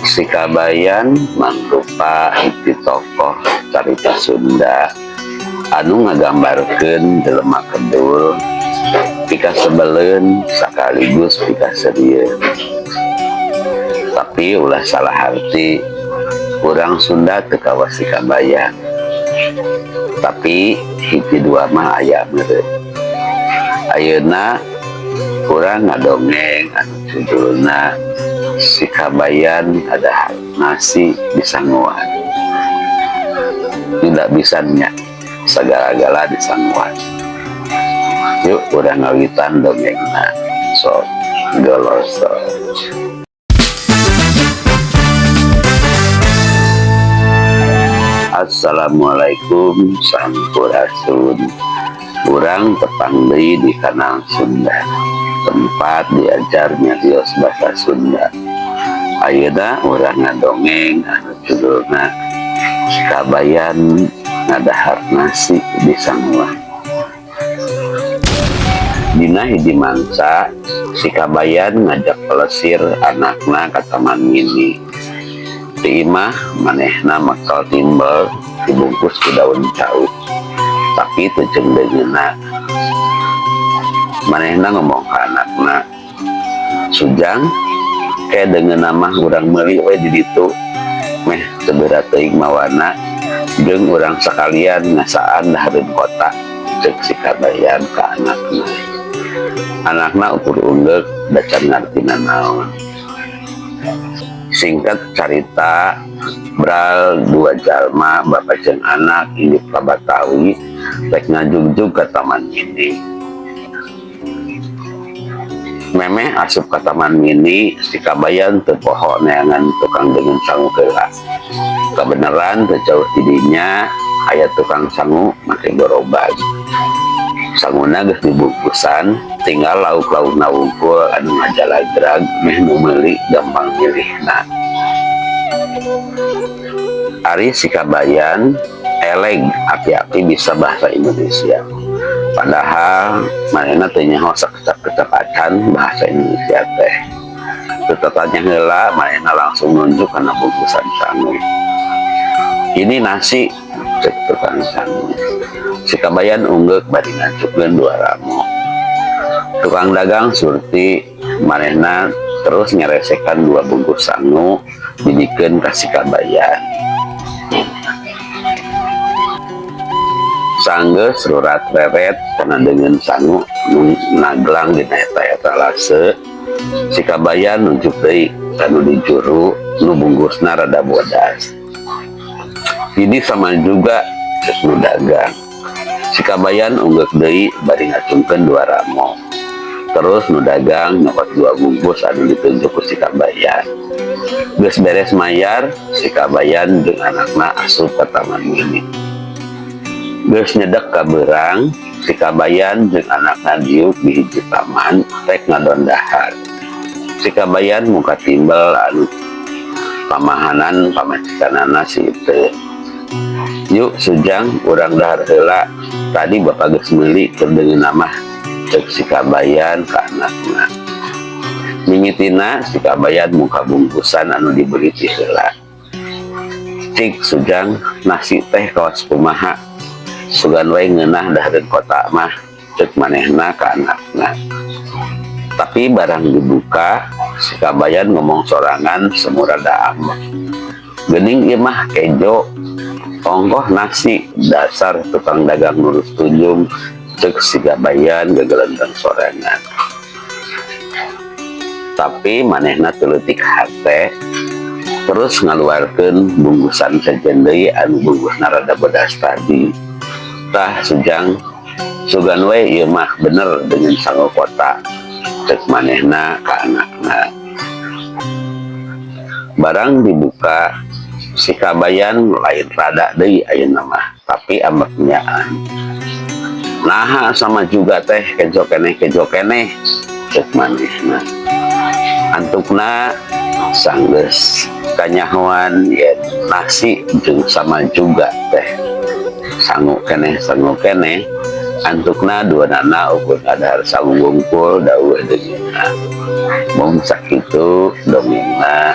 Si Kabayan mangrupa hiji tokoh carita Sunda anu ngagambarkeun jelema kedul pika sebeleun sakaligus pika serius. Tapi ulah salah arti, urang Sunda teu kawas si Kabayan. Tapi hiji dua mah aya meureun. Ayeuna urang ngadongeng anu judulna Si Kabayan Ada Nasi di Sanguan. Tidak bisanya segala-gala di Sanguan. Yuk urang ngawitan dongengna. Sok goloso. Assalamualaikum sampurasun. Urang tepang deui di Kanal Sunda, tempat diajarnya nyarios bahasa Sunda. Ayeuna urang ngadongeng anu judulna Si Kabayan Ngadahar Nasi di Sanguan. Dina hiji mangsa si Kabayan ngajak pelesir anakna ka taman mini. Di imah manehna makal timbel dibungkus ku daun cau, tapi teu ceung deungeuna. Manehna ngomong ka anakna, "Sujang, deungeunna mah urang meuli we di ditu, meh seberat teuing mawana, jeung urang sakalian ngasaan dahareun kota," ceuk si Kabayan ka anakna. Anakna ukur unggek da can ngartina naon. Singkat carita, beral dua jalma bapak jeung anak hidup ka Batawi rek ngajugjug ka taman mini. Memeh asup ka taman mini, si Kabayan teu poho neangan tukang dengan sangu heula. Kabeneran teu jauh tidinya aya tukang sangu make gerobak. Sanguna geus dibungkusan, tinggal lauk-laukna wungkul anu ngajalagrag meh nu meuli gampang milihna. Ari si Kabayan eleg api-api bisa bahasa Indonesia. Padahal manehna teu nyaho sakecap-kecapacan bahasa Indonesia teh. Tetatanya heula manehna langsung nunjuk kana bungkusan sangu. "Ini nasi," cek tukang sangu. Si Kabayan unggek bari ngancupkeun 2 ramo. Tukang dagang surti manehna terus ngeresekan 2 bungkus sangu dijikeun ka si Kabayan. Sanggeus rurat reret kana dengan sangu nu naglang dina eta-eta lase, si Kabayan nunjuk deui kanu di juru nu bungkusna rada bodas. Ini sama juga ceuk nu dagang. Si Kabayan unggek deui bari ngacungkeun 2 ramo. Terus nu dagang nyokot 2 bungkus anu ditunjuk ku si Kabayan. Geus beres mayar, si Kabayan jeung anakna asup ka taman mini. Geus nyedek ka beurang, si Kabayan jeung anakna diuk di hiji taman rek ngadondahar. Si Kabayan muka timbel anu pamahanan pamajikanana si itu. "Yuk Sujang, urang dahar heula. Tadi bapak geus meuli keur deungeunna mah," ceuk si Kabayan ka anakna. Mimitina si Kabayan muka bungkusan anu dibeli ti heula. "Cik Sujang, nasi teh kawas kumaha? Sugan wae ngeunah dahareun kota mah," ceuk manehna ka anakna. Tapi barang dibuka, si Kabayan ngomong sorangan semurada ameh. "Geuning ieu mah kejo, ongkoh nasi, dasar tukang dagang lurus tunjung," ceuk si Kabayan gagelendang sorangan. Tapi manehna teu leutik hate, terus ngaluarkeun bungkusan sejen deui anu bungkusna rada bodas tadi. "Tah Sujang, sugan we ieu mah bener dengan sangu kota," ceuk manehna ka anakna. Barang dibuka, si Kabayan lain rada deui ayeuna mah, tapi ambeknyaan. "Naha sama juga teh kejo keneh ceuk manehna. Antukna sanggeus kanyahoan yen nasi jeung sama juga teh sangu keneh antukna duanana ukur kadar sangu wungkul dawuh deungeunna. Mung sakitu dongengna.